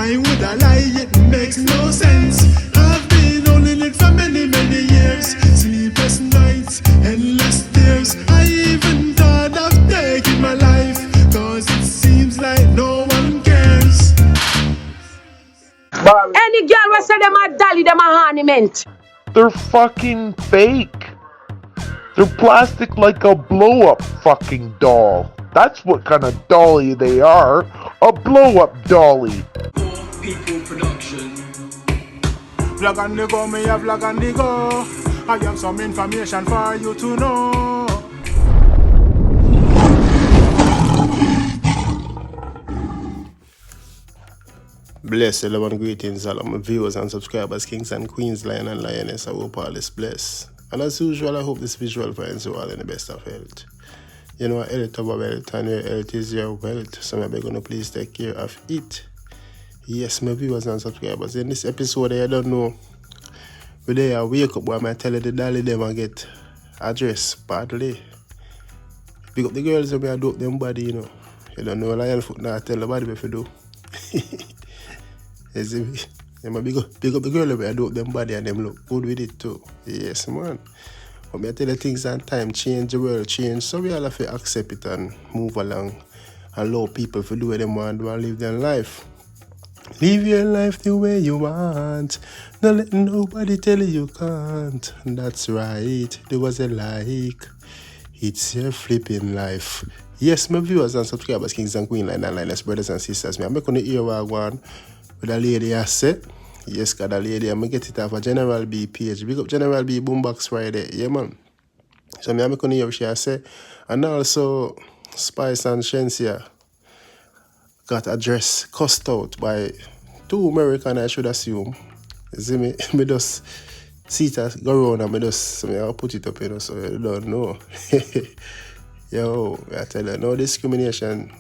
Why would I lie? It makes no sense. I've been holding it for many, many years. Sleepless nights, endless tears. I even thought of taking my life, cause it seems like no one cares. Any girl will say them a dolly, them a ornament. They're fucking fake. They're plastic like a blow-up fucking doll. That's what kind of dolly they are. A blow-up dolly. People production. Vlog on the go, me a vlog on the go. I have some information for you to know. Bless the love and greetings all of my viewers and subscribers, kings and queens, lion and lioness. I hope all is blessed. And as usual, I hope this visual finds you all in the best of health. You know, health over wealth, and your health is your wealth. So I'm going to please take care of it. Yes, my viewers and subscribers. In this episode, I don't know. But they wake up, boy, I tell you the dolly them and get addressed badly. Pick up the girls and I dope them body, you know. You don't know lion foot now, tell the body what to do. You see me? I big up the girl and I dope them body and them look good with it too. Yes, man. But I tell you things and time change, the world change. So we all have to accept it and move along. Allow people to do what they want and live their life. Live your life the way you want. Don't let nobody tell you can't. That's right. There was a like. It's your flipping life. Yes, my viewers and subscribers, kings and queens, line and liners, brothers and sisters. I'm going to hear what I want with a lady I said. Yes, got a lady. I'm going to get it off a General B page. Big up General B Boombox Friday. Yeah, man. So I'm going to hear what she said. And also, Spice and Shenseea got a dress cussed out by two Americans, I should assume. You see me? I just see it go around and I'll put it up, you know, so you don't know. Yo, I tell you, no discrimination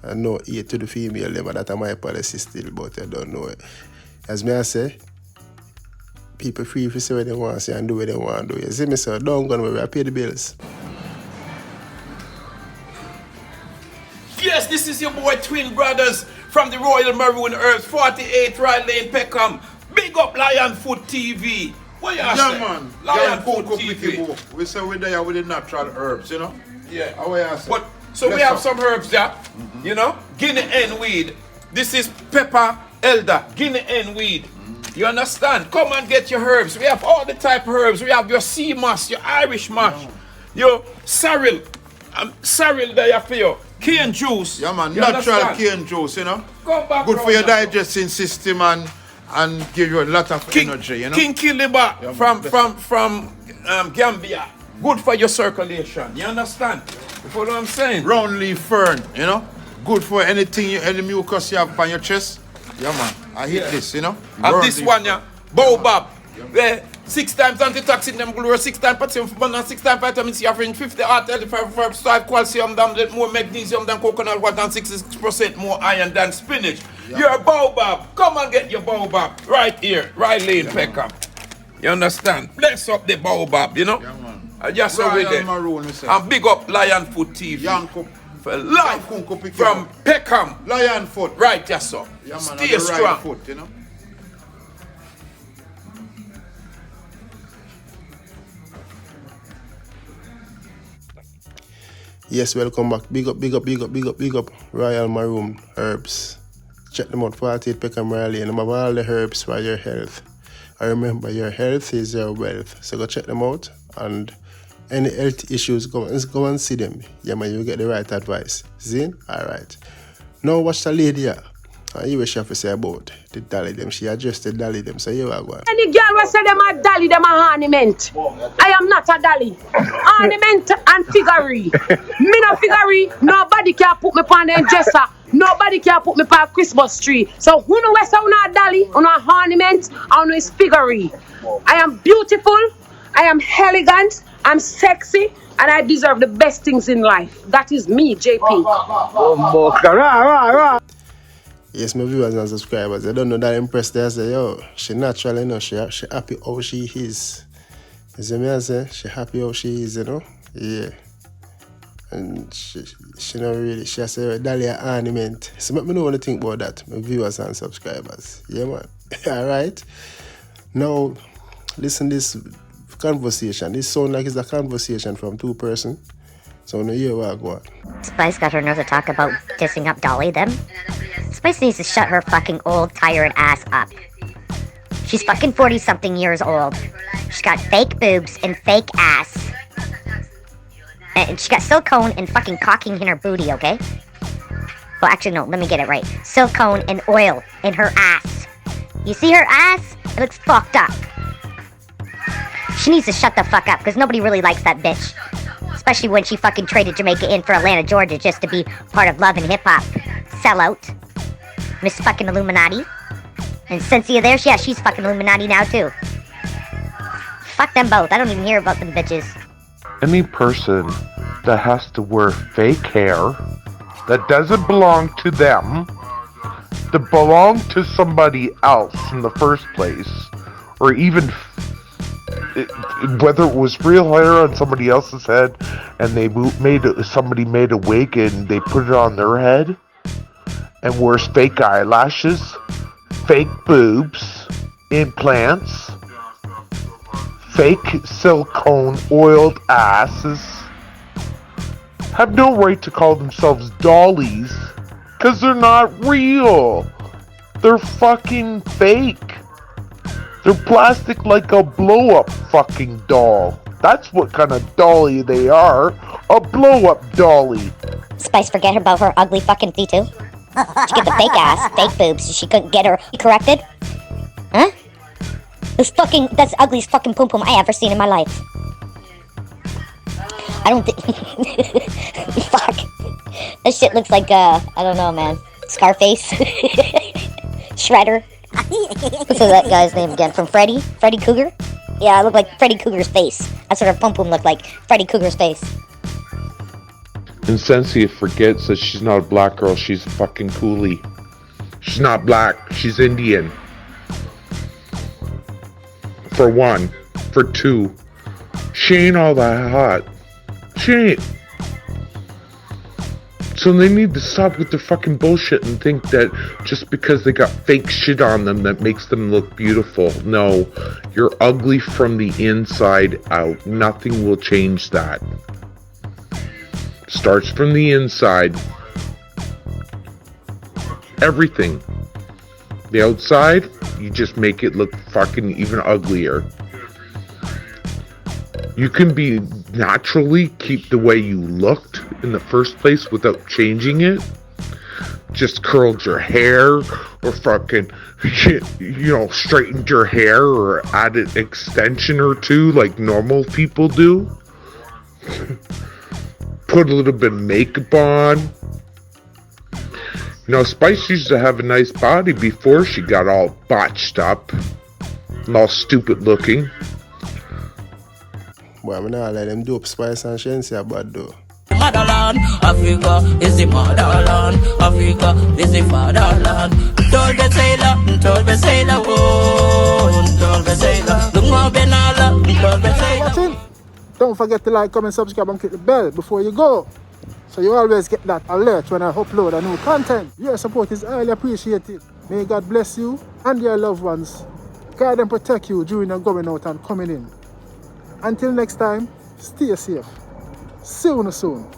and no hate to the female, but that's my policy still, but I don't know it. As me I say, people free to say what they want to say and do what they want to do. You see me, so don't go nowhere, I pay the bills. Yes, this is your boy Twin Brothers from the Royal Maroon Earth, 48 Ride Lane, Peckham. Big up Lion Foot TV. What you say? Man. Lion Foot TV. We say we're there with the natural herbs, you know? Yeah. How you say? But, so we have some herbs there, you know? Guinea hen weed. This is pepper elder, Guinea hen weed. You understand? Come and get your herbs. We have all the type of herbs. We have your sea moss, your Irish moss, your sorrel. Sorrel there for you. Cane juice. Yeah, man. You Natural understand? cane juice, you know? Come back good for your now. digesting system and give you a lot of energy, you know? King Kiliba from Gambia. Good for your circulation. You understand? You follow what I'm saying? Round leaf fern, you know? Good for anything, any mucus you have on your chest. Yeah, man. I hate this, you know? And this one, yeah, baobab. 6 times antitoxin, them glue 6 times potassium, 6 times vitamin C, offering 50 art, 35 calcium, more magnesium than coconut water, and 66% more iron than spinach. Yeah. You're a baobab. Come and get your baobab right here, right lane, Peckham. You understand? Bless up the baobab, you know? Yeah, man. I just saw it there. And big up Lion Foot TV. For life from Peckham. Lion Foot. Right, yes, sir. Yeah, man. Stay strong. Right foot, you know? Yes, welcome back. Big up Royal Maroon Herbs. Check them out, 48 Peckham Rally, and have all the herbs for your health. I remember your health is your wealth. So go check them out, and any health issues, go and see them. Yeah, man, you get the right advice. See? Alright. Now watch the lady here. And you what she have to say about the dolly them. She addressed the dolly them. So you are going. Any girl will say them a dolly, them a ornament. I am not a dolly. Ornament and figurine. Me no figurine. Nobody can put me on the dresser. Nobody can put me on a Christmas tree. So who know where say una a dolly, una a ornament, and una is figurine. I am beautiful. I am elegant. I'm sexy. And I deserve the best things in life. That is me, JP. Yes, my viewers and subscribers, I don't know that impressed. They say, yo, she natural, you know, she happy how she is. You see me, I say, she happy how she is, you know? Yeah. And she not really, she has said, Dolly ornament. So let me know what you think about that, my viewers and subscribers. Yeah, man. Alright. Now, listen this conversation. This sounds like it's a conversation from two persons. So now hear what I go on. Spice got her nerve to talk about dissing up Dolly then. Spice needs to shut her fucking old, tired ass up. She's fucking 40-something years old. She's got fake boobs and fake ass. And she got silicone and fucking caulking in her booty, okay? Well, actually, no, let me get it right. Silicone and oil in her ass. You see her ass? It looks fucked up. She needs to shut the fuck up, because nobody really likes that bitch. Especially when she fucking traded Jamaica in for Atlanta, Georgia, just to be part of love and hip-hop. Sellout. Miss fucking Illuminati. And Shenseea there, yeah, she's fucking Illuminati now, too. Fuck them both. I don't even hear about them bitches. Any person that has to wear fake hair that doesn't belong to them, that belong to somebody else in the first place, or even whether it was real hair on somebody else's head and they somebody made a wig and they put it on their head, and wears fake eyelashes, fake boobs, implants, fake silicone oiled asses, have no right to call themselves dollies, because they're not real. They're fucking fake. They're plastic like a blow-up fucking doll. That's what kind of dolly they are. A blow-up dolly. Spice forget about her ugly fucking feet too? She get the fake ass, fake boobs, so she couldn't get her corrected? Huh? That's the ugliest fucking pum pum I ever seen in my life. I don't think... Fuck. That shit looks like, I don't know, man. Scarface. Shredder. What's that guy's name again? From Freddy? Freddy Cougar? Yeah, it looked like Freddy Cougar's face. That's what her pum pum looked like. Freddy Cougar's face. And Shenseea forgets that she's not a black girl, she's a fucking coolie. She's not black, she's Indian. For one. For two. She ain't all that hot. She ain't. So they need to stop with their fucking bullshit and think that just because they got fake shit on them that makes them look beautiful. No, you're ugly from the inside out. Nothing will change that. Starts from the inside. Everything. The outside, you just make it look fucking even uglier. You can be naturally keep the way you looked in the first place without changing it. Just curled your hair or fucking, straightened your hair or added extension or two like normal people do. Put a little bit of makeup on. Spice used to have a nice body before she got all botched up and all stupid looking. Boy, I'm not let them dope Spice and Shenseea bad though. Motherland, Africa is the motherland. Africa is the fatherland. Told the sailor, oh, told the sailor. Look more benala, told the sailor. Watching? Don't forget to like, comment, subscribe, and click the bell before you go, so you always get that alert when I upload a new content. Your support is highly appreciated. May God bless you and your loved ones. Guide and protect you during your going out and coming in. Until next time, stay safe. See you soon.